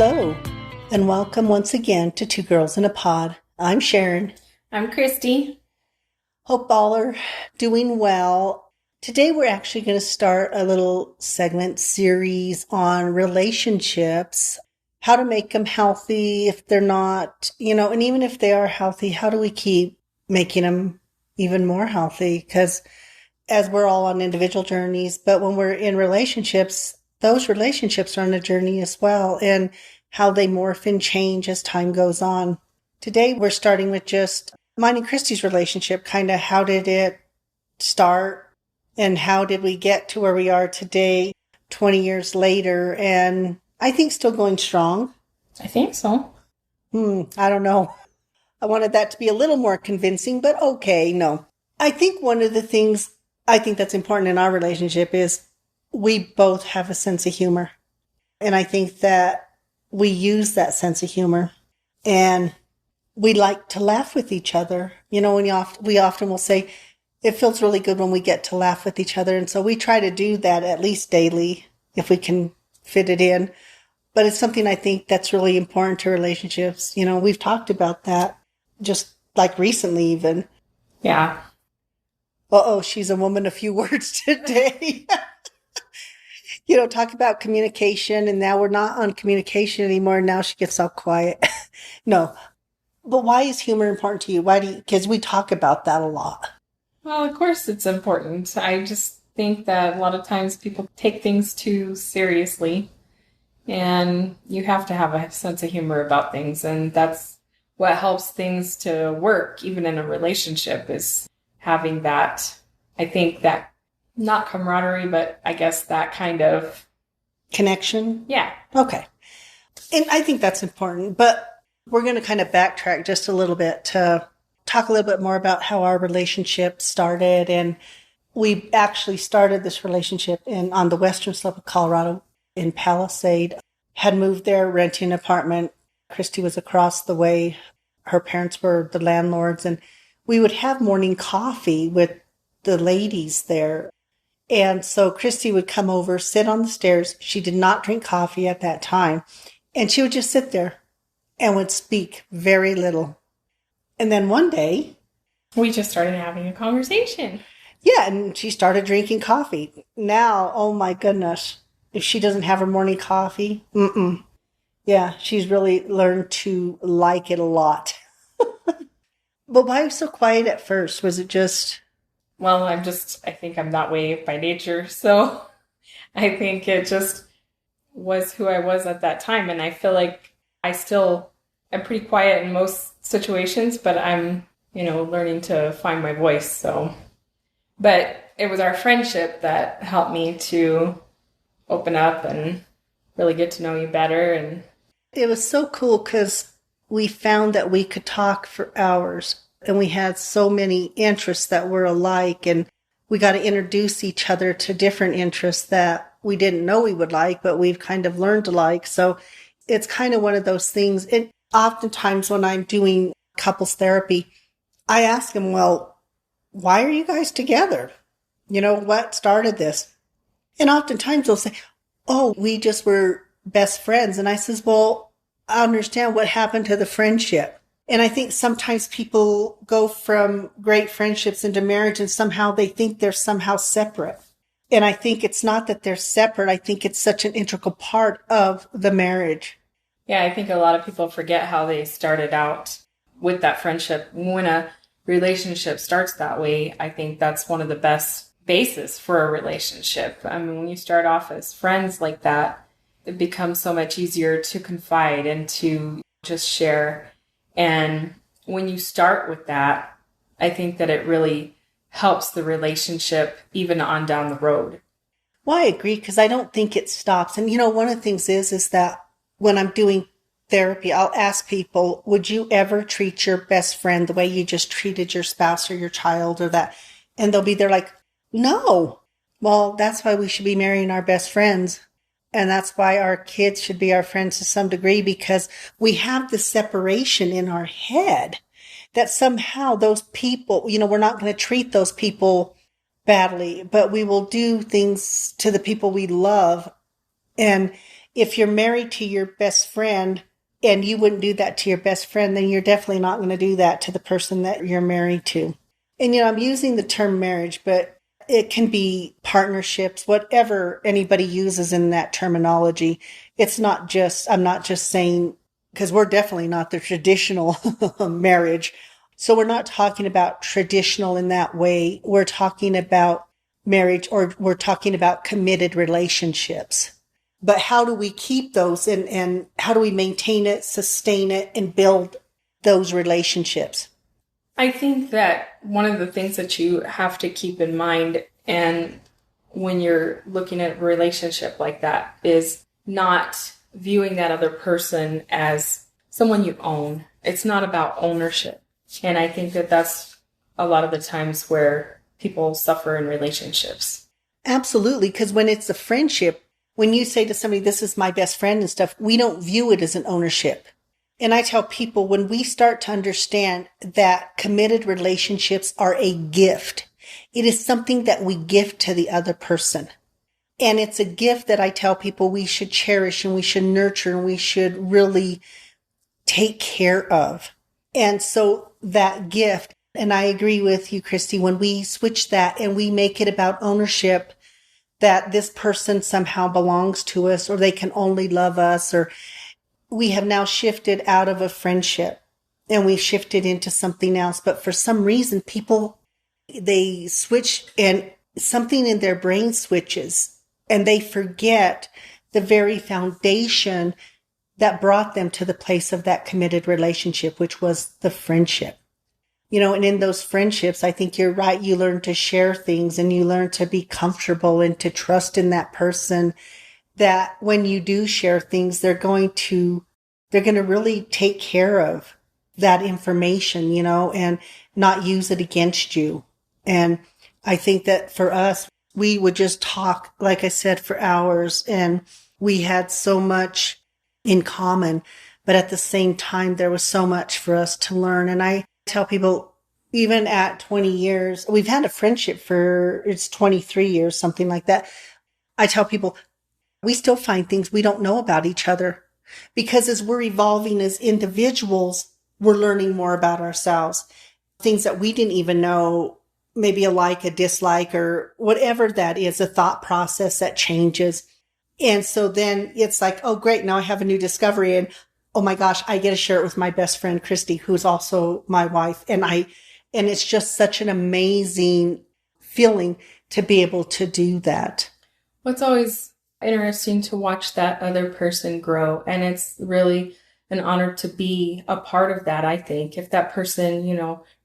Hello, and welcome once again to Two Girls in a Pod. I'm Sharon. I'm Christy. Hope all are doing well. Today we're actually going to start a little segment series on relationships, how to make them healthy if they're not, and even if they are healthy, how do we keep making them even more healthy? Because as we're all on individual journeys, but when we're in relationships, those relationships are on a journey as well, and how they morph and change as time goes on. Today, we're starting with just mine and Christy's relationship, kind of how did it start and how did we get to where we are today, 20 years later, and I think still going strong. I think so. I don't know. I wanted that to be a little more convincing, but okay, no. I think one of the things I think that's important in our relationship is we both have a sense of humor. And I think that we use that sense of humor and we like to laugh with each other. When we often will say, it feels really good when we get to laugh with each other. And so we try to do that at least daily if we can fit it in. But it's something I think that's really important to relationships. We've talked about that just like recently even. Yeah. She's a woman of few words today. Talk about communication, and now we're not on communication anymore. Now she gets all quiet. No. But why is humor important to you? Because we talk about that a lot. Well, of course it's important. I just think that a lot of times people take things too seriously, and you have to have a sense of humor about things, and that's what helps things to work, even in a relationship, is having that, I think that, not camaraderie, but I guess that kind of connection. Yeah. Okay. And I think that's important, but we're going to kind of backtrack just a little bit to talk a little bit more about how our relationship started. And we actually started this relationship on the western slope of Colorado in Palisade. Had moved there, renting an apartment. Christy was across the way. Her parents were the landlords, and we would have morning coffee with the ladies there. And so Christy would come over, sit on the stairs. She did not drink coffee at that time. And she would just sit there and would speak very little. And then one day, we just started having a conversation. Yeah, and she started drinking coffee. Now, oh my goodness, if she doesn't have her morning coffee, yeah, she's really learned to like it a lot. But why was so quiet at first? Was it just... Well, I think I'm that way by nature. So I think it just was who I was at that time. And I feel like I'm pretty quiet in most situations, but I'm, learning to find my voice. So, but it was our friendship that helped me to open up and really get to know you better. And it was so cool because we found that we could talk for hours. And we had so many interests that were alike, and we got to introduce each other to different interests that we didn't know we would like, but we've kind of learned to like. So it's kind of one of those things. And oftentimes when I'm doing couples therapy, I ask them, well, why are you guys together? What started this? And oftentimes they'll say, oh, we just were best friends. And I says, well, I understand what happened to the friendship. And I think sometimes people go from great friendships into marriage and somehow they think they're somehow separate. And I think it's not that they're separate. I think it's such an integral part of the marriage. Yeah, I think a lot of people forget how they started out with that friendship. When a relationship starts that way, I think that's one of the best bases for a relationship. I mean, when you start off as friends like that, it becomes so much easier to confide and to just share. And when you start with that, I think that it really helps the relationship even on down the road. Well, I agree, because I don't think it stops. And, one of the things is that when I'm doing therapy, I'll ask people, would you ever treat your best friend the way you just treated your spouse or your child or that? And they'll be there like, no. Well, that's why we should be marrying our best friends. And that's why our kids should be our friends to some degree, because we have the separation in our head that somehow those people, we're not going to treat those people badly, but we will do things to the people we love. And if you're married to your best friend and you wouldn't do that to your best friend, then you're definitely not going to do that to the person that you're married to. And, I'm using the term marriage, but it can be partnerships, whatever anybody uses in that terminology. I'm not just saying, because we're definitely not the traditional marriage. So we're not talking about traditional in that way. We're talking about marriage, or we're talking about committed relationships. But how do we keep those, and how do we maintain it, sustain it, and build those relationships? I think that one of the things that you have to keep in mind, and when you're looking at a relationship like that, is not viewing that other person as someone you own. It's not about ownership. And I think that that's a lot of the times where people suffer in relationships. Absolutely. Because when it's a friendship, when you say to somebody, this is my best friend and stuff, we don't view it as an ownership. And I tell people, when we start to understand that committed relationships are a gift, it is something that we give to the other person. And it's a gift that I tell people we should cherish and we should nurture and we should really take care of. And so that gift, and I agree with you, Christy, when we switch that and we make it about ownership, that this person somehow belongs to us, or they can only love us, or we have now shifted out of a friendship and we've shifted into something else. But for some reason, people, they switch and something in their brain switches and they forget the very foundation that brought them to the place of that committed relationship, which was the friendship. And in those friendships, I think you're right. You learn to share things and you learn to be comfortable and to trust in that person, that when you do share things, they're going to really take care of that information, and not use it against you. And I think that for us, we would just talk, like I said, for hours, and we had so much in common, but at the same time, there was so much for us to learn. And I tell people, even at 20 years, we've had a friendship it's 23 years, something like that. I tell people, we still find things we don't know about each other, because as we're evolving as individuals, we're learning more about ourselves. Things that we didn't even know, maybe a like, a dislike, or whatever that is, a thought process that changes. And so then it's like, oh, great, now I have a new discovery. And oh my gosh, I get to share it with my best friend, Christy, who's also my wife. And it's just such an amazing feeling to be able to do that. Well, it's always interesting to watch that other person grow. And it's really an honor to be a part of that, I think. If that person,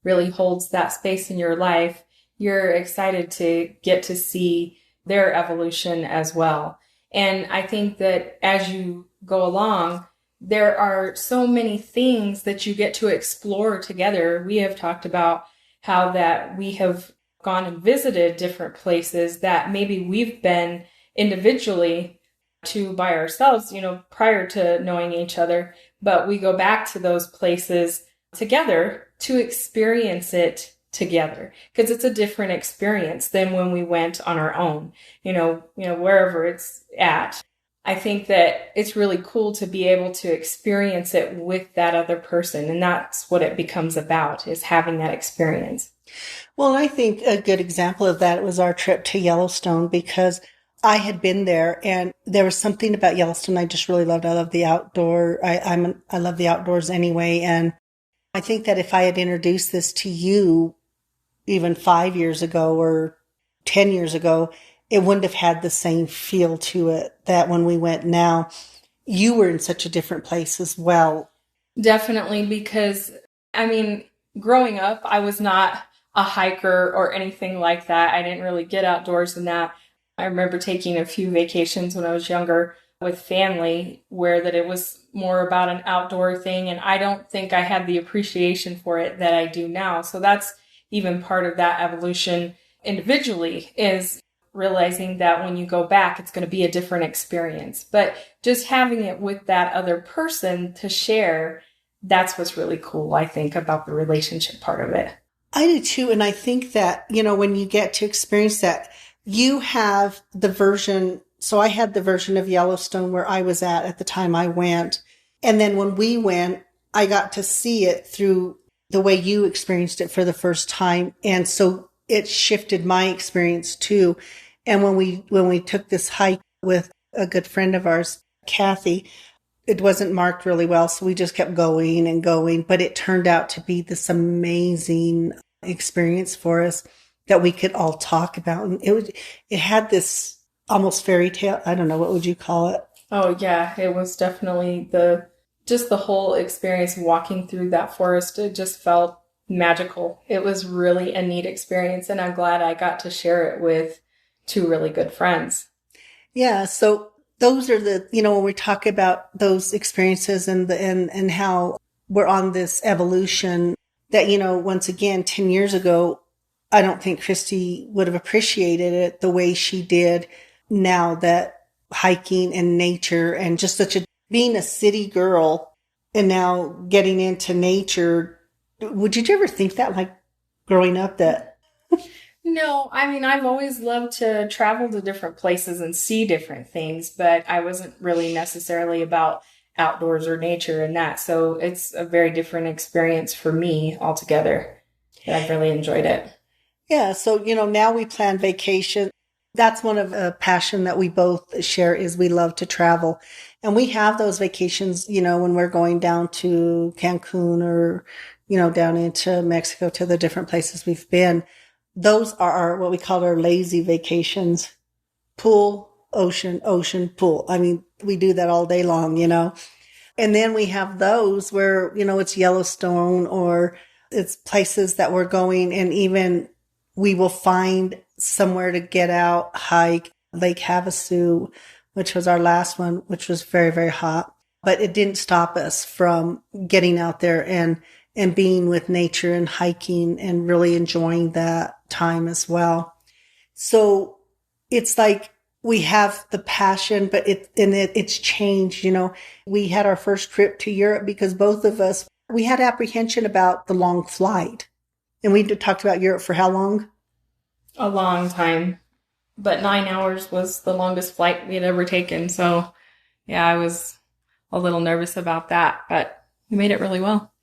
really holds that space in your life, you're excited to get to see their evolution as well. And I think that as you go along, there are so many things that you get to explore together. We have talked about how that we have gone and visited different places that maybe we've been individually to by ourselves, prior to knowing each other, but we go back to those places together to experience it together, because it's a different experience than when we went on our own, wherever it's at. I think that it's really cool to be able to experience it with that other person. And that's what it becomes about, is having that experience. Well, I think a good example of that was our trip to Yellowstone, because I had been there and there was something about Yellowstone I just really loved. I love the outdoor. I love the outdoors anyway. And I think that if I had introduced this to you even 5 years ago or 10 years ago, it wouldn't have had the same feel to it that when we went now. You were in such a different place as well. Definitely, because, growing up, I was not a hiker or anything like that. I didn't really get outdoors in that. I remember taking a few vacations when I was younger with family where that it was more about an outdoor thing. And I don't think I had the appreciation for it that I do now. So that's even part of that evolution individually, is realizing that when you go back, it's going to be a different experience. But just having it with that other person to share, that's what's really cool, I think, about the relationship part of it. I do too. And I think that, when you get to experience that, you have the version So I had the version of Yellowstone where I was at the time I went. And then when we went, I got to see it through the way you experienced it for the first time. And so it shifted my experience too. And when we took this hike with a good friend of ours, Kathy, it wasn't marked really well. So we just kept going and going, but it turned out to be this amazing experience for us that we could all talk about. And it had this almost fairy tale. I don't know. What would you call it? Oh yeah. It was definitely just the whole experience walking through that forest. It just felt magical. It was really a neat experience. And I'm glad I got to share it with two really good friends. Yeah. So those are when we talk about those experiences and how we're on this evolution that, once again, 10 years ago, I don't think Christy would have appreciated it the way she did now that hiking and nature and just being a city girl and now getting into nature. Did you ever think that, like, growing up that? No, I mean, I've always loved to travel to different places and see different things, but I wasn't really necessarily about outdoors or nature and that. So it's a very different experience for me altogether. I've really enjoyed it. Yeah. So, now we plan vacation. That's one of a passion that we both share is we love to travel. And we have those vacations, when we're going down to Cancun or, down into Mexico to the different places we've been. Those are what we call our lazy vacations. Pool, ocean, pool. I mean, we do that all day long, And then we have those where, it's Yellowstone or it's places that we're going and even we will find somewhere to get out, hike, Lake Havasu, which was our last one, which was very, very hot. But it didn't stop us from getting out there and being with nature and hiking and really enjoying that time as well. So it's like we have the passion, but it's changed. We had our first trip to Europe because both of us, we had apprehension about the long flight. And we talked about Europe for how long? A long time. But 9 hours was the longest flight we had ever taken. So yeah, I was a little nervous about that, but we made it really well.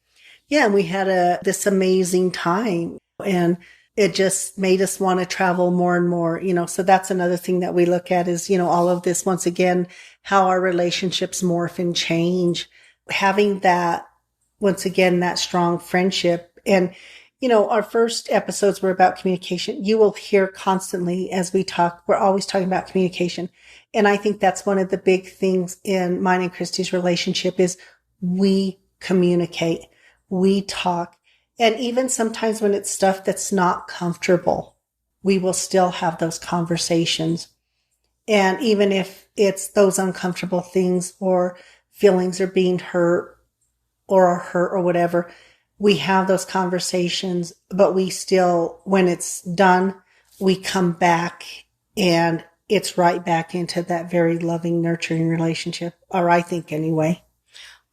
Yeah, and we had this amazing time and it just made us want to travel more and more, so that's another thing that we look at is, all of this, once again, how our relationships morph and change, having that, once again, that strong friendship. And, our first episodes were about communication. You will hear constantly as we talk, we're always talking about communication. And I think that's one of the big things in mine and Christy's relationship is we communicate. We talk. And even sometimes when it's stuff that's not comfortable, we will still have those conversations. And even if it's those uncomfortable things or feelings are being hurt or whatever, we have those conversations, but we still, when it's done, we come back and it's right back into that very loving, nurturing relationship. Or I think anyway.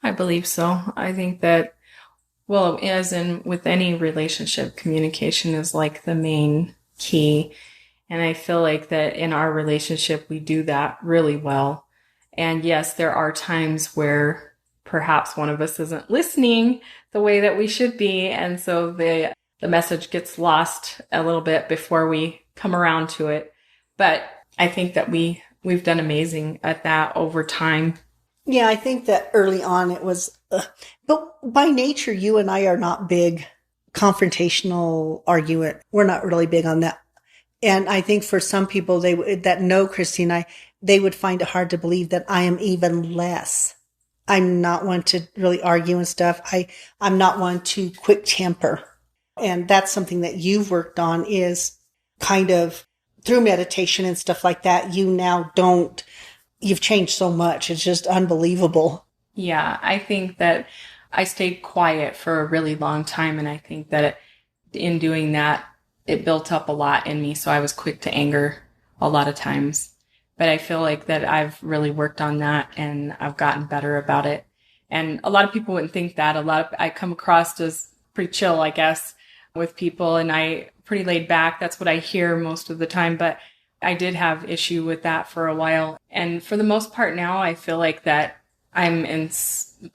I believe so. I think that, well, as in with any relationship, communication is like the main key. And I feel like that in our relationship, we do that really well. And yes, there are times where perhaps one of us isn't listening the way that we should be. And so the message gets lost a little bit before we come around to it. But I think that we've done amazing at that over time. Yeah, I think that early on it was, but by nature, you and I are not big confrontational argument. We're not really big on that. And I think for some people that know Christy and I, they would find it hard to believe that I am even less. I'm not one to really argue and stuff. I'm not one to quick temper. And that's something that you've worked on is kind of through meditation and stuff like that. You've changed so much. It's just unbelievable. Yeah, I think that I stayed quiet for a really long time. And I think that in doing that, it built up a lot in me. So I was quick to anger a lot of times. But I feel like that I've really worked on that and I've gotten better about it. And a lot of people wouldn't think that. I come across as pretty chill, I guess, with people, and I pretty laid back. That's what I hear most of the time. But I did have issue with that for a while. And for the most part now, I feel like that I'm in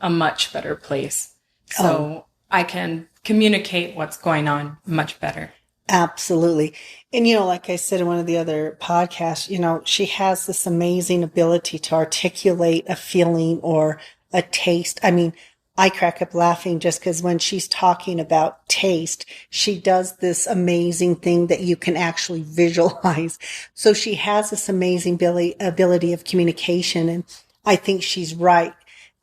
a much better place. So I can communicate what's going on much better. Absolutely. And, like I said in one of the other podcasts, she has this amazing ability to articulate a feeling or a taste. I mean, I crack up laughing just because when she's talking about taste, she does this amazing thing that you can actually visualize. So she has this amazing ability of communication. And I think she's right.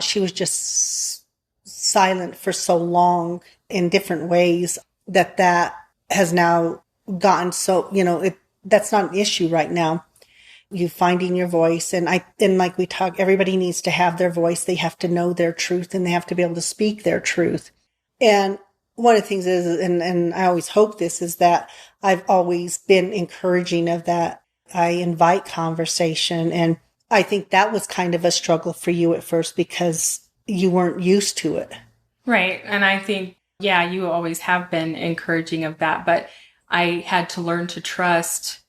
She was just silent for so long in different ways that has now gotten so, that's not an issue right now. You finding your voice. And like we talk, everybody needs to have their voice. They have to know their truth and they have to be able to speak their truth. And one of the things is, and I always hope this is that I've always been encouraging of that. I invite conversation. And I think that was kind of a struggle for you at first because you weren't used to it. Right. And I think, yeah, you always have been encouraging of that, but I had to learn to trust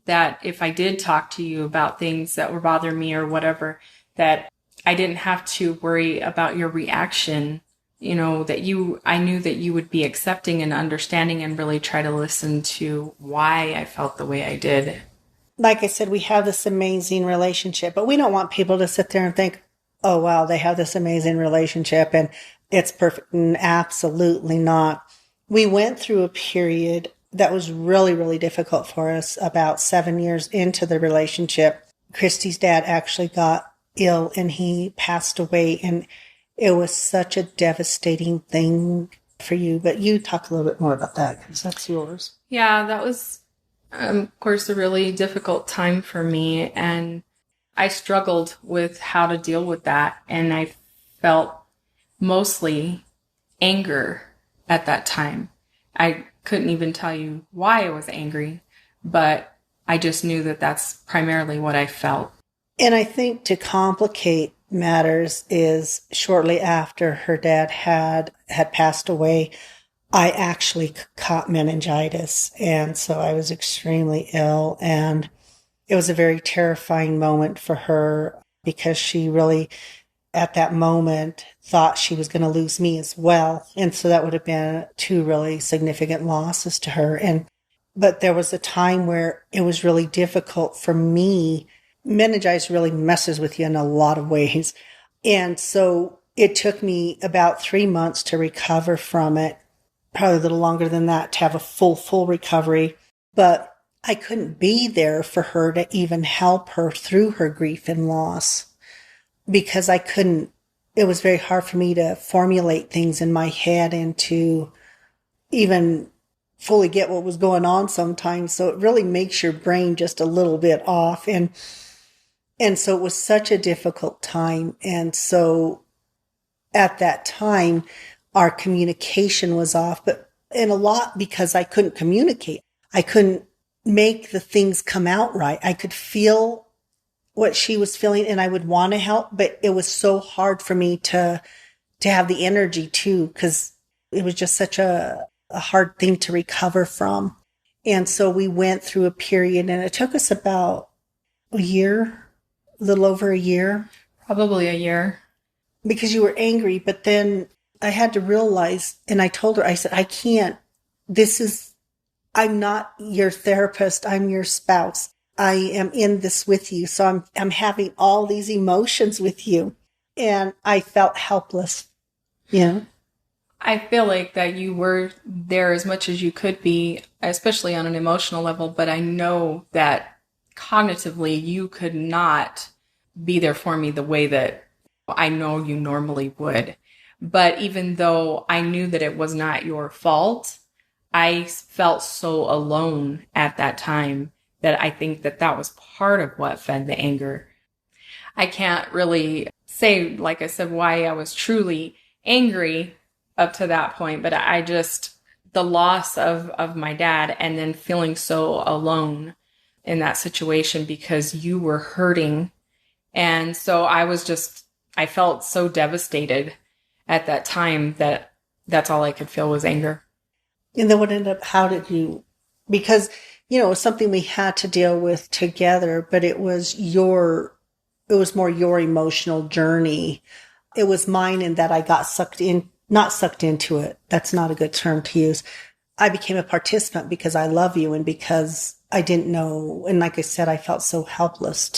that if I did talk to you about things that were bothering me or whatever, that I didn't have to worry about your reaction, that I knew that you would be accepting and understanding and really try to listen to why I felt the way I did. Like I said, we have this amazing relationship, but we don't want people to sit there and think, oh, wow, they have this amazing relationship and it's perfect. And absolutely not. We went through a period that was really, really difficult for us about 7 years into the relationship. Christy's dad actually got ill and he passed away, and it was such a devastating thing for you. But you talk a little bit more about that because that's yours. Yeah, that was, of course, a really difficult time for me. And I struggled with how to deal with that. And I felt mostly anger at that time. I couldn't even tell you why I was angry, but I just knew that that's primarily what I felt. And I think to complicate matters is shortly after her dad had passed away, I actually caught meningitis. And so I was extremely ill, and it was a very terrifying moment for her because she really, at that moment, thought she was going to lose me as well. And so that would have been two really significant losses to her. But there was a time where it was really difficult for me. Meningitis really messes with you in a lot of ways. And so it took me about 3 months to recover from it, probably a little longer than that to have a full recovery. But I couldn't be there for her to even help her through her grief and loss because I couldn't. It was very hard for me to formulate things in my head and to even fully get what was going on sometimes. So it really makes your brain just a little bit off. And so it was such a difficult time. And so at that time, our communication was off, and a lot because I couldn't communicate. I couldn't make the things come out right. I could feel what she was feeling and I would want to help, but it was so hard for me to have the energy too, because it was just such a hard thing to recover from. And so we went through a period, and it took us about a year, a little over a year. Probably a year. Because you were angry, but then I had to realize, and I told her, I said, I can't, I'm not your therapist, I'm your spouse. I am in this with you. So I'm having all these emotions with you. And I felt helpless. Yeah. I feel like that you were there as much as you could be, especially on an emotional level. But I know that cognitively you could not be there for me the way that I know you normally would. But even though I knew that it was not your fault, I felt so alone at that time that I think that that was part of what fed the anger. I can't really say, like I said, why I was truly angry up to that point, but I just, the loss of my dad and then feeling so alone in that situation because you were hurting. And so I felt so devastated at that time that's all I could feel was anger. And then what ended up, how did you, because you know, it was something we had to deal with together, but it was more your emotional journey. It was mine in that I got not sucked into it. That's not a good term to use. I became a participant because I love you and because I didn't know. And like I said, I felt so helpless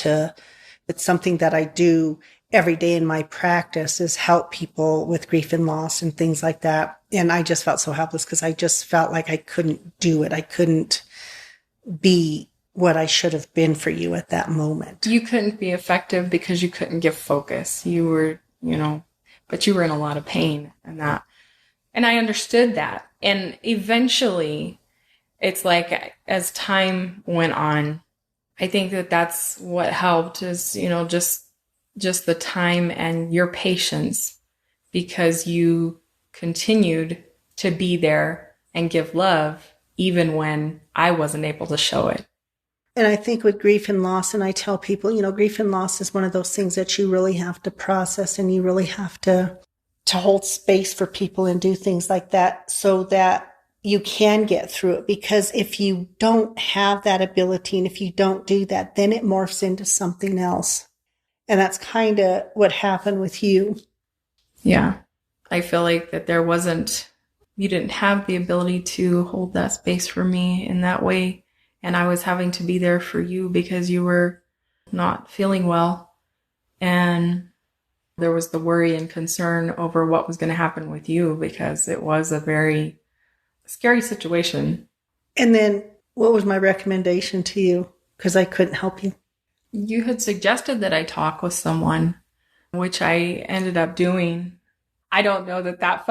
it's something that I do every day in my practice is help people with grief and loss and things like that. And I just felt so helpless because I just felt like I couldn't do it. I couldn't be what I should have been for you at that moment. You couldn't be effective because you couldn't give focus. You were, but you were in a lot of pain and that. And I understood that. And eventually, it's like as time went on, I think that that's what helped is, just the time and your patience, because you continued to be there and give love even when I wasn't able to show it. And I think with grief and loss, and I tell people, grief and loss is one of those things that you really have to process and you really have to hold space for people and do things like that so that you can get through it. Because if you don't have that ability and if you don't do that, then it morphs into something else. And that's kind of what happened with you. Yeah. I feel like that you didn't have the ability to hold that space for me in that way. And I was having to be there for you because you were not feeling well. And there was the worry and concern over what was going to happen with you because it was a very scary situation. And then what was my recommendation to you? Because I couldn't help you. You had suggested that I talk with someone, which I ended up doing. I don't know that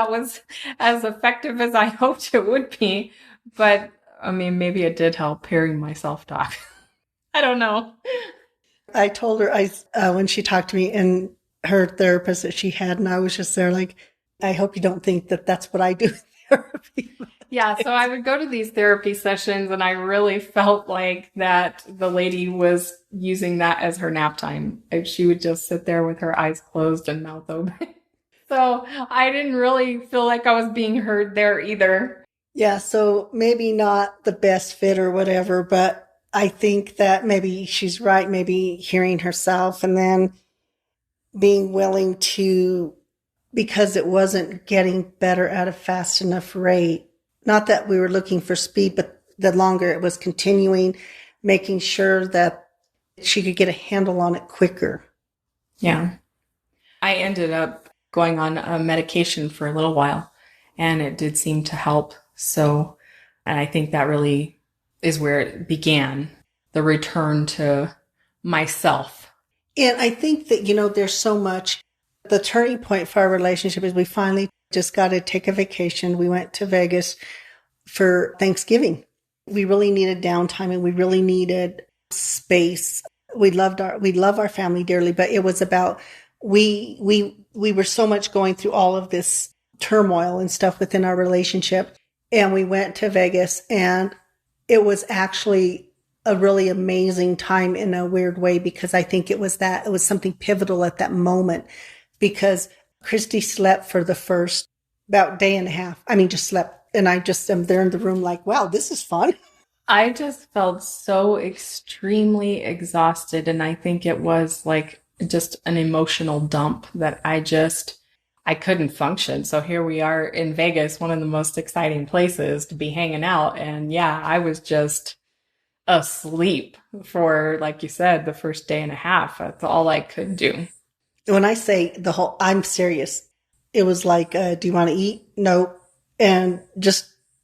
was as effective as I hoped it would be, but I mean, maybe it did help hearing myself talk. I don't know. I told her when she talked to me and her therapist that she had, and I was just there like, I hope you don't think that that's what I do in therapy. Yeah, so I would go to these therapy sessions and I really felt like that the lady was using that as her nap time. She would just sit there with her eyes closed and mouth open. So I didn't really feel like I was being heard there either. Yeah, so maybe not the best fit or whatever, but I think that maybe she's right, maybe hearing herself and then being willing to, because it wasn't getting better at a fast enough rate. Not that we were looking for speed, but the longer it was continuing, making sure that she could get a handle on it quicker. Yeah. I ended up going on a medication for a little while and it did seem to help. So, and I think that really is where it began, the return to myself. And I think that, there's so much. The turning point for our relationship is we finally just got to take a vacation. We went to Vegas for Thanksgiving. We really needed downtime and we really needed space. We love our family dearly, but it was about, we were so much going through all of this turmoil and stuff within our relationship. And we went to Vegas and it was actually a really amazing time in a weird way because I think it was something pivotal at that moment because Christy slept for the first about day and a half. I mean, just slept. And I just am there in the room like, wow, this is fun. I just felt so extremely exhausted. And I think it was like just an emotional dump that I couldn't function. So here we are in Vegas, one of the most exciting places to be hanging out. And yeah, I was just asleep for, like you said, the first day and a half. That's all I could do. When I say I'm serious, it was like, do you want to eat? No. And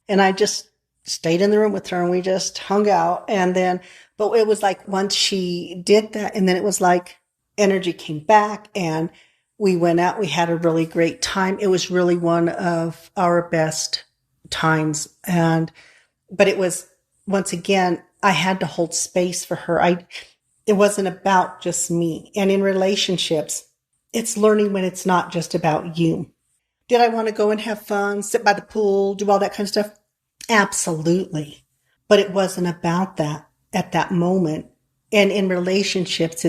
I just stayed in the room with her and we just hung out. But it was like once she did that, and then it was like energy came back and we went out. We had a really great time. It was really one of our best times. But it was, once again, I had to hold space for her. It wasn't about just me. And in relationships, it's learning when it's not just about you. Did I want to go and have fun, sit by the pool, do all that kind of stuff? Absolutely. But it wasn't about that at that moment. And in relationships,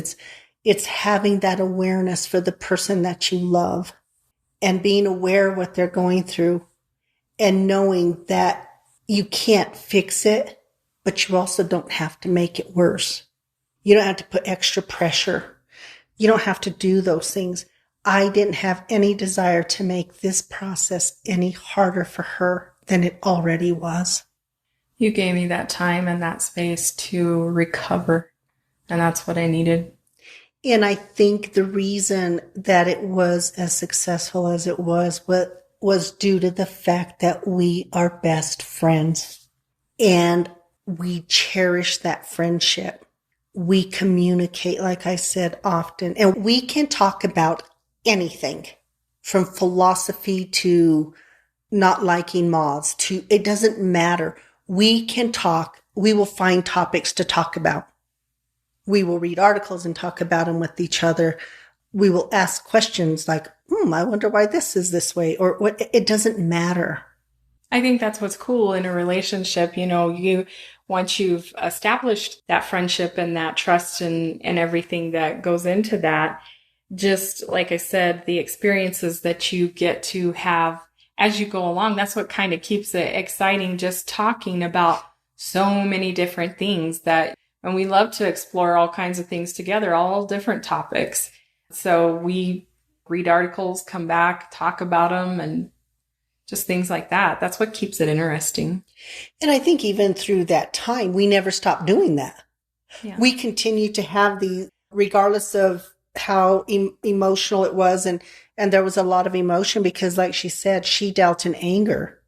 it's having that awareness for the person that you love and being aware of what they're going through and knowing that you can't fix it, but you also don't have to make it worse. You don't have to put extra pressure. You don't have to do those things. I didn't have any desire to make this process any harder for her than it already was. You gave me that time and that space to recover, and that's what I needed. And I think the reason that it was as successful as it was due to the fact that we are best friends and we cherish that friendship. We communicate, like I said, often, and we can talk about anything from philosophy to not liking moths to, it doesn't matter. We can talk. We will find topics to talk about. We will read articles and talk about them with each other. We will ask questions like, I wonder why this is this way, or what. It doesn't matter. I think that's what's cool in a relationship. Once you've established that friendship and that trust and everything that goes into that, just like I said, the experiences that you get to have as you go along, that's what kind of keeps it exciting, just talking about so many different things and we love to explore all kinds of things together, all different topics. So we read articles, come back, talk about them, and just things like that. That's what keeps it interesting. And I think even through that time, we never stopped doing that. Yeah. We continue to have regardless of how emotional it was. And there was a lot of emotion because, like she said, she dealt in anger.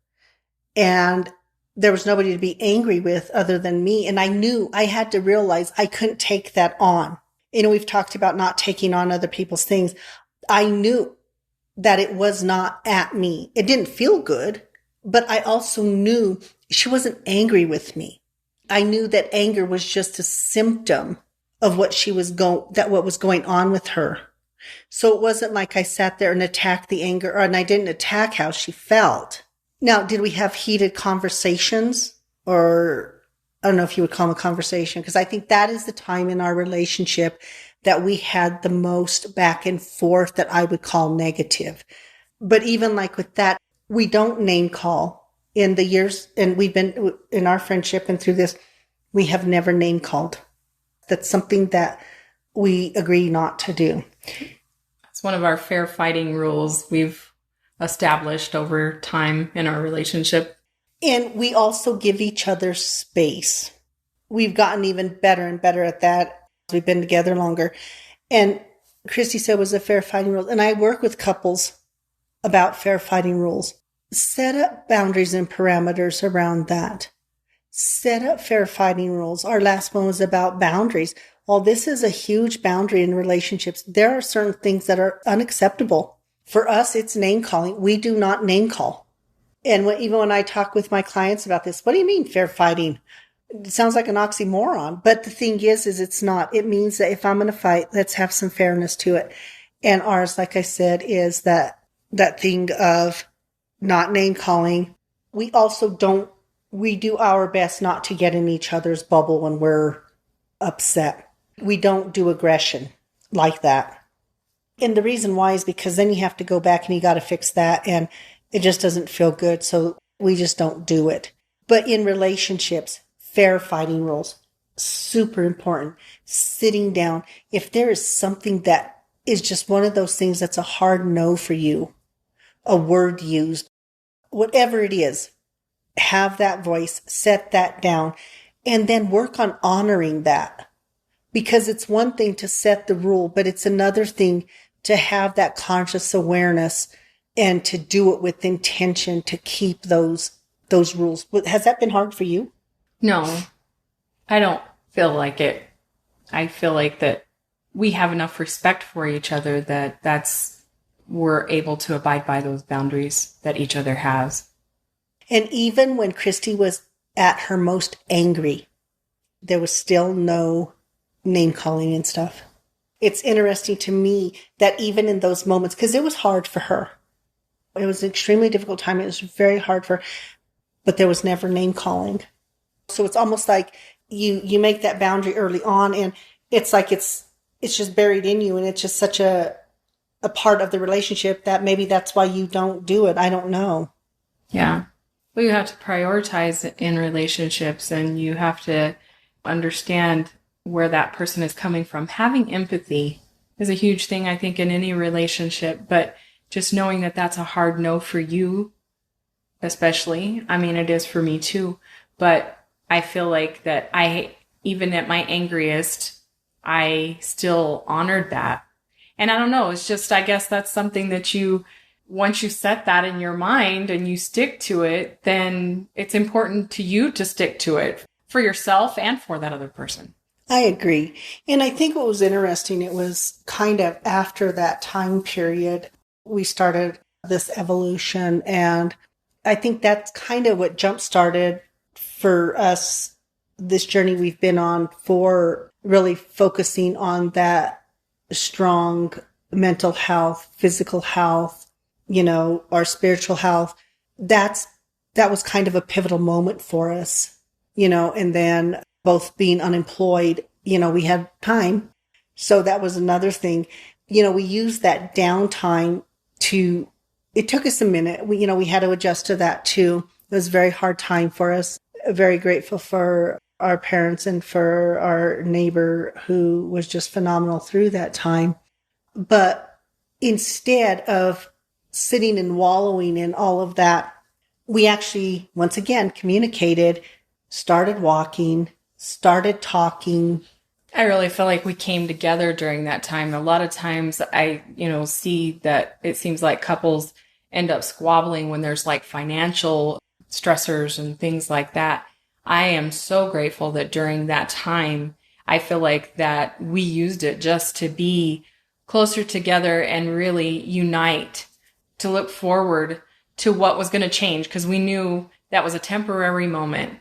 And there was nobody to be angry with other than me. And I knew I had to realize I couldn't take that on. We've talked about not taking on other people's things. I knew that it was not at me. It didn't feel good, but I also knew she wasn't angry with me. I knew that anger was just a symptom of what what was going on with her. So it wasn't like I sat there and attacked the anger, and I didn't attack how she felt. Now, did we have heated conversations? Or I don't know if you would call them a conversation, because I think that is the time in our relationship that we had the most back and forth that I would call negative. But even like with that, we don't name call in the years, and we've been in our friendship and through this, we have never name called. That's something that we agree not to do. It's one of our fair fighting rules we've established over time in our relationship. And we also give each other space. We've gotten even better and better at that. We've been together longer. And Christy said it was a fair fighting rule. And I work with couples about fair fighting rules. Set up boundaries and parameters around that. Set up fair fighting rules. Our last one was about boundaries. While this is a huge boundary in relationships, there are certain things that are unacceptable. For us, it's name calling. We do not name call. And even when I talk with my clients about this, what do you mean fair fighting? It sounds like an oxymoron. But the thing is it's not. It means that if I'm going to fight, let's have some fairness to it. And ours, like I said, is that thing of not name calling. We do our best not to get in each other's bubble when we're upset. We don't do aggression like that. And the reason why is because then you have to go back and you got to fix that, and it just doesn't feel good. So we just don't do it. But in relationships, fair fighting rules, super important. Sitting down. If there is something that is just one of those things that's a hard no for you, a word used, whatever it is, have that voice, set that down, and then work on honoring that. Because it's one thing to set the rule, but it's another thing to have that conscious awareness and to do it with intention to keep those rules. Has that been hard for you? No, I don't feel like it. I feel like that we have enough respect for each other that we're able to abide by those boundaries that each other has. And even when Christy was at her most angry, there was still no name calling and stuff. It's interesting to me that even in those moments, because it was hard for her. It was an extremely difficult time. It was very hard for her, but there was never name calling. So it's almost like you make that boundary early on, and it's like it's just buried in you, and it's just such a part of the relationship that maybe that's why you don't do it. I don't know. Yeah. Well, you have to prioritize in relationships, and you have to understand where that person is coming from. Having empathy is a huge thing, I think, in any relationship, but just knowing that that's a hard no for you, especially. I mean, it is for me too, but I feel like that even at my angriest, I still honored that. And I don't know, it's just, I guess that's something that once you set that in your mind and you stick to it, then it's important to you to stick to it for yourself and for that other person. I agree. And I think what was interesting, it was kind of after that time period, we started this evolution. And I think that's kind of what jump-started for us, this journey we've been on, for really focusing on that strong mental health, physical health, our spiritual health. That was kind of a pivotal moment for us, and then both being unemployed, we had time. So that was another thing. We used that downtime it took us a minute. We had to adjust to that too. It was a very hard time for us. Very grateful for our parents and for our neighbor who was just phenomenal through that time. But instead of sitting and wallowing in all of that, we actually, once again, communicated, started walking, started talking. I really feel like we came together during that time. A lot of times I, see that it seems like couples end up squabbling when there's like financial stressors and things like that. I am so grateful that during that time, I feel like that we used it just to be closer together and really unite, to look forward to what was going to change, because we knew that was a temporary moment.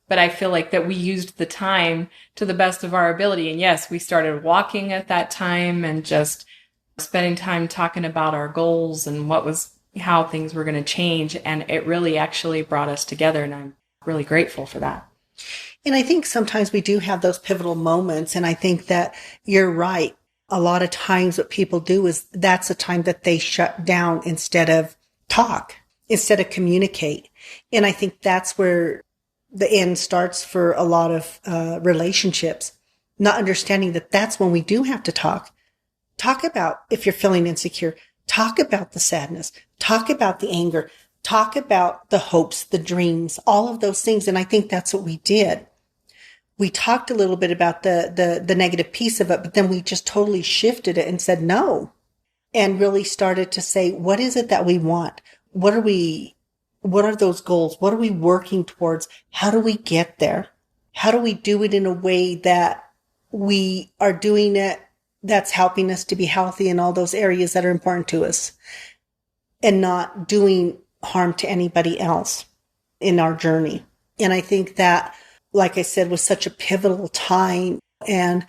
But I feel like that we used the time to the best of our ability. And yes, we started walking at that time and just spending time talking about our goals and how things were going to change. And it really actually brought us together. And I'm really grateful for that. And I think sometimes we do have those pivotal moments. And I think that you're right. A lot of times what people do is that's a time that they shut down instead of talk, instead of communicate. And I think that's where the end starts for a lot of relationships, not understanding that that's when we do have to talk. Talk about if you're feeling insecure. Talk about the sadness. Talk about the anger. Talk about the hopes, the dreams, all of those things. And I think that's what we did. We talked a little bit about the negative piece of it, but then we just totally shifted it and said no, and really started to say, what is it that we want? What are those goals? What are we working towards? How do we get there? How do we do it in a way that we are doing it that's helping us to be healthy in all those areas that are important to us, and not doing harm to anybody else in our journey? And I think that, like I said, was such a pivotal time. And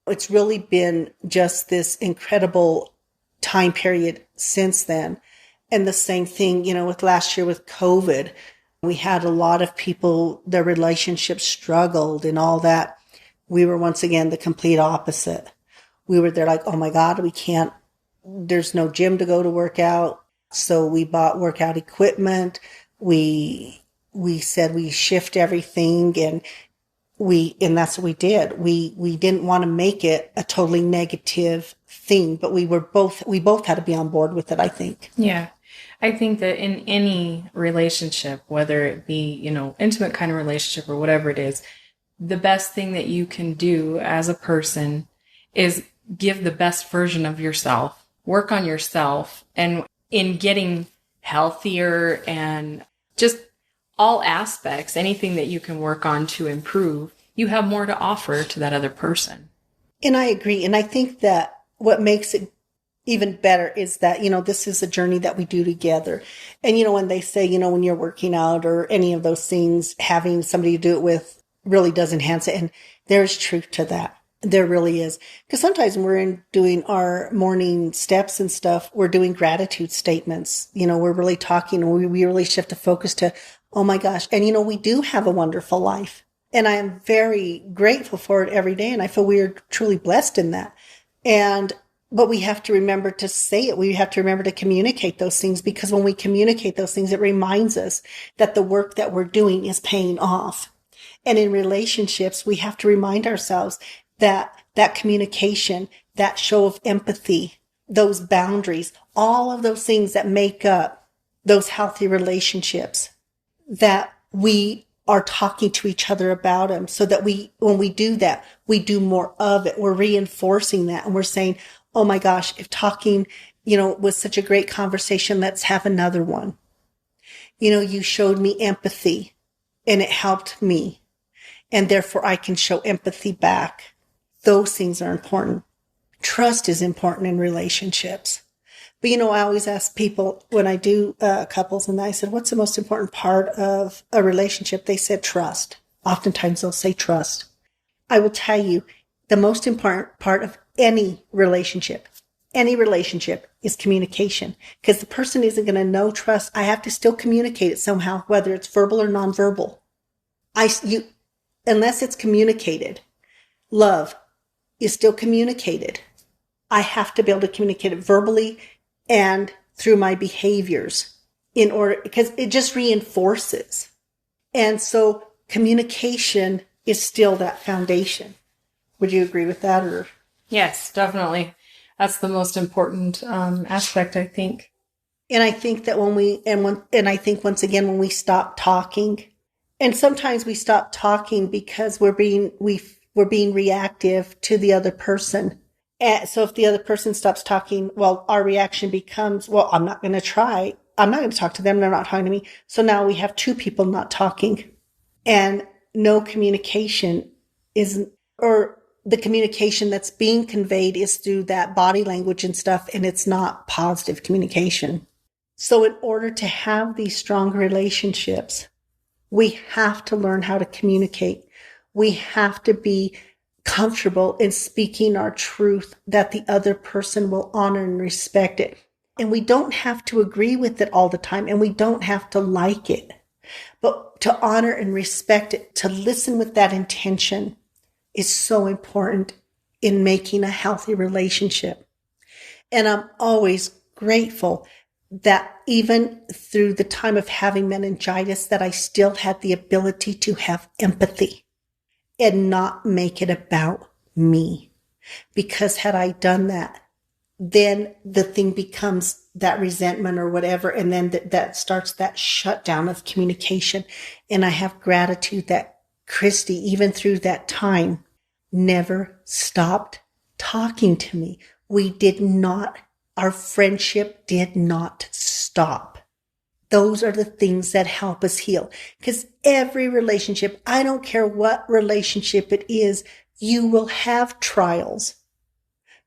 it's really been just this incredible time period since then. And the same thing, with last year with COVID, we had a lot of people, their relationships struggled and all that. We were once again the complete opposite. We were there like, oh my God, there's no gym to go to work out. So we bought workout equipment. We said we shift everything, and that's what we did. We didn't want to make it a totally negative thing, but we both had to be on board with it, I think. Yeah. I think that in any relationship, whether it be, intimate kind of relationship or whatever it is, the best thing that you can do as a person is give the best version of yourself, work on yourself, and in getting healthier and just all aspects, anything that you can work on to improve, you have more to offer to that other person. And I agree. And I think that what makes it even better is that, this is a journey that we do together. And, when they say, when you're working out or any of those things, having somebody to do it with really does enhance it. And there's truth to that. There really is. Because sometimes when we're doing our morning steps and stuff, we're doing gratitude statements. We're really talking, and we really shift the focus to, oh my gosh. And, we do have a wonderful life. And I am very grateful for it every day. And I feel we are truly blessed in that. And But we have to remember to say it. We have to remember to communicate those things, because when we communicate those things, it reminds us that the work that we're doing is paying off. And in relationships, we have to remind ourselves that that communication, that show of empathy, those boundaries, all of those things that make up those healthy relationships, that we are talking to each other about them, so that when we do that, we do more of it. We're reinforcing that, and we're saying, oh my gosh, if talking, was such a great conversation, let's have another one. You showed me empathy and it helped me, and therefore I can show empathy back. Those things are important. Trust is important in relationships. But, I always ask people when I do couples, and I said, what's the most important part of a relationship? They said trust. Oftentimes they'll say trust. I will tell you, the most important part of any relationship is communication, because the person isn't going to know trust. I have to still communicate it somehow, whether it's verbal or nonverbal. Unless it's communicated, love is still communicated. I have to be able to communicate it verbally and through my behaviors because it just reinforces. And so communication is still that foundation. Would you agree with that? Or? Yes, definitely. That's the most important aspect, I think. And I think that I think once again, when we stop talking, and sometimes we stop talking because we're being reactive to the other person. And so if the other person stops talking, well, our reaction becomes, well, I'm not going to talk to them. They're not talking to me. So now we have two people not talking, and no communication or the communication that's being conveyed is through that body language and stuff, and it's not positive communication. So in order to have these strong relationships, we have to learn how to communicate. We have to be comfortable in speaking our truth, that the other person will honor and respect it. And we don't have to agree with it all the time, and we don't have to like it, but to honor and respect it, to listen with that intention is so important in making a healthy relationship. And I'm always grateful that even through the time of having meningitis, that I still had the ability to have empathy and not make it about me. Because had I done that, then the thing becomes that resentment or whatever, and then that starts that shutdown of communication. And I have gratitude that Christy, even through that time, never stopped talking to me. Our friendship did not stop. Those are the things that help us heal. Because every relationship, I don't care what relationship it is, you will have trials.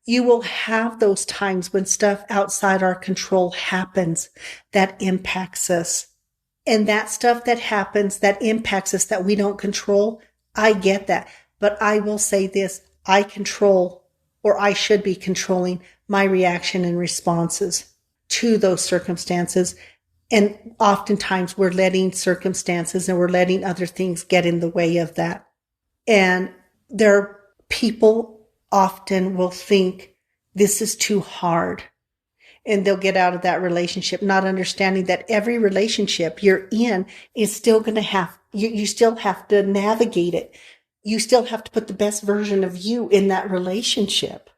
You will have those times when stuff outside our control happens that impacts us. And that stuff that happens, that impacts us, that we don't control, I get that. But I will say this, I control, or I should be controlling, my reaction and responses to those circumstances. And oftentimes we're letting circumstances and we're letting other things get in the way of that. And people often will think this is too hard, and they'll get out of that relationship, not understanding that every relationship you're in is still going to you still have to navigate it. You still have to put the best version of you in that relationship.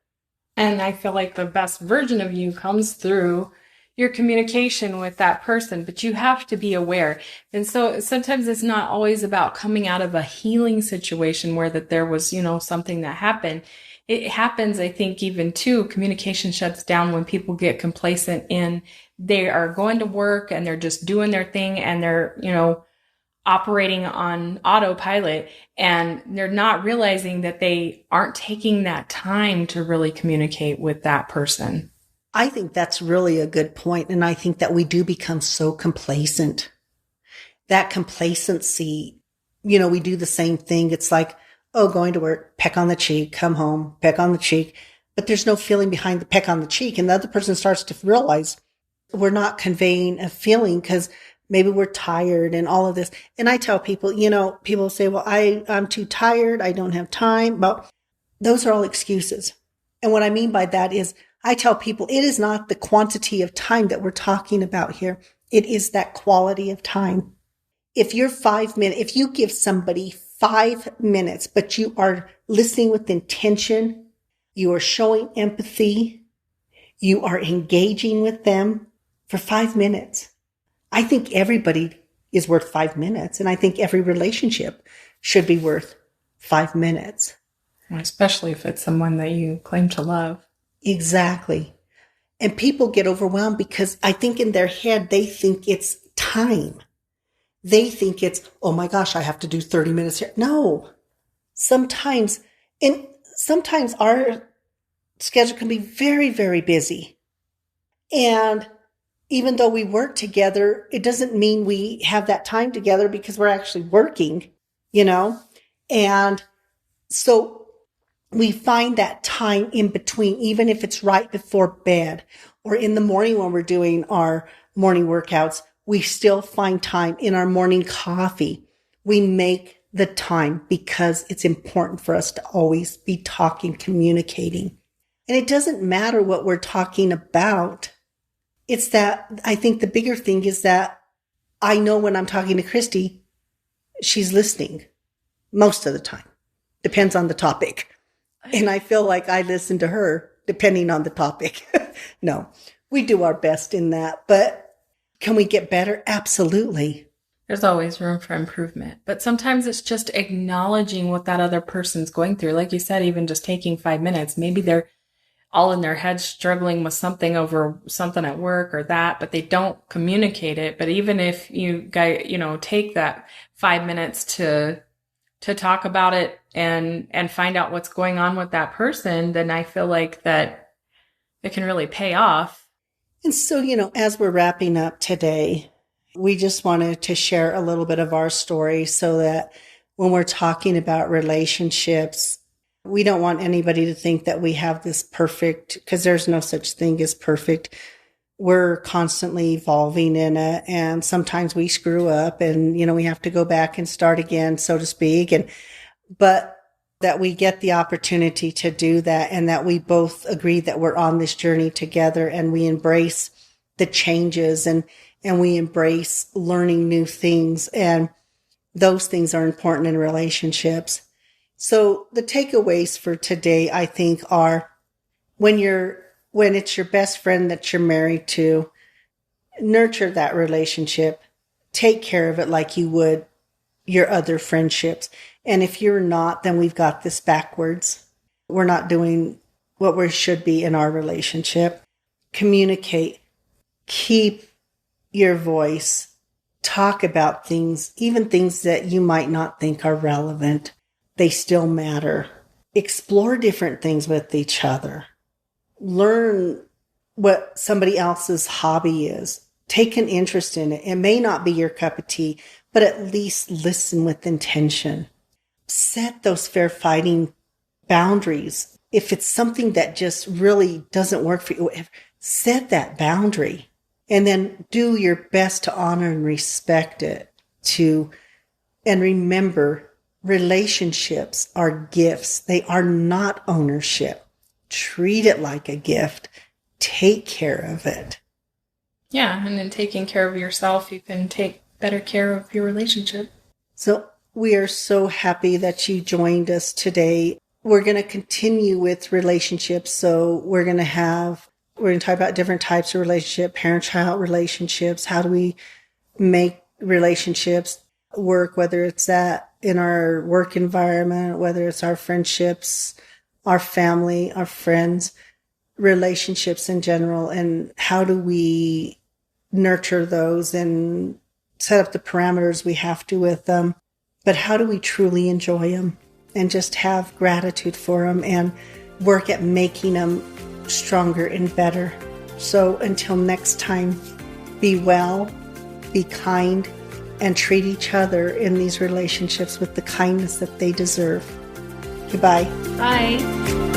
And I feel like the best version of you comes through your communication with that person, but you have to be aware. And so sometimes it's not always about coming out of a healing situation where that there was, something that happened. It happens, I think, even too, communication shuts down when people get complacent in they are going to work and they're just doing their thing and they're, operating on autopilot, and they're not realizing that they aren't taking that time to really communicate with that person. I think that's really a good point. And I think that we do become so complacent. That complacency, we do the same thing. It's like, going to work, peck on the cheek, come home, peck on the cheek. But there's no feeling behind the peck on the cheek. And the other person starts to realize we're not conveying a feeling because maybe we're tired and all of this. And I tell people, people say, well, I'm too tired. I don't have time. Well, those are all excuses. And what I mean by that is I tell people it is not the quantity of time that we're talking about here. It is that quality of time. If you're 5 minutes, if you give somebody 5 minutes, but you are listening with intention, you are showing empathy, you are engaging with them for 5 minutes. I think everybody is worth 5 minutes. And I think every relationship should be worth 5 minutes. Especially if it's someone that you claim to love. Exactly. And people get overwhelmed because I think in their head, they think it's time. They think it's, oh my gosh, I have to do 30 minutes here. No, sometimes our schedule can be very, very busy. And even though we work together, it doesn't mean we have that time together because we're actually working, And so we find that time in between, even if it's right before bed or in the morning when we're doing our morning workouts, we still find time in our morning coffee. We make the time because it's important for us to always be talking, communicating. And it doesn't matter what we're talking about. It's that I think the bigger thing is that I know when I'm talking to Christy, she's listening most of the time. Depends on the topic. And I feel like I listen to her depending on the topic. No, we do our best in that. But can we get better? Absolutely. There's always room for improvement. But sometimes it's just acknowledging what that other person's going through. Like you said, even just taking 5 minutes. Maybe they're all in their heads struggling with something over something at work or that, but they don't communicate it. But even if you guys, take that 5 minutes to talk about it and find out what's going on with that person, then I feel like that it can really pay off. And so, as we're wrapping up today, we just wanted to share a little bit of our story so that when we're talking about relationships, we don't want anybody to think that we have this perfect, because there's no such thing as perfect. We're constantly evolving in it. And sometimes we screw up and, we have to go back and start again, so to speak. But that we get the opportunity to do that and that we both agree that we're on this journey together and we embrace the changes and we embrace learning new things. And those things are important in relationships. So the takeaways for today, I think, are when it's your best friend that you're married to, nurture that relationship, take care of it like you would your other friendships. And if you're not, then we've got this backwards. We're not doing what we should be in our relationship. Communicate, keep your voice, talk about things, even things that you might not think are relevant. They still matter. Explore different things with each other. Learn what somebody else's hobby is. Take an interest in it. It may not be your cup of tea, but at least listen with intention. Set those fair fighting boundaries. If it's something that just really doesn't work for you, set that boundary and then do your best to honor and respect it. And remember, relationships are gifts. They are not ownership. Treat it like a gift. Take care of it. Yeah, and in taking care of yourself, you can take better care of your relationship. So we are so happy that you joined us today. We're going to continue with relationships. So we're going to talk about different types of relationship, parent-child relationships. How do we make relationships work, whether it's that in our work environment, whether it's our friendships, our family, our friends, relationships in general, and how do we nurture those and set up the parameters we have to with them. But how do we truly enjoy them and just have gratitude for them and work at making them stronger and better? So until next time, be well, be kind, and treat each other in these relationships with the kindness that they deserve. Goodbye. Bye.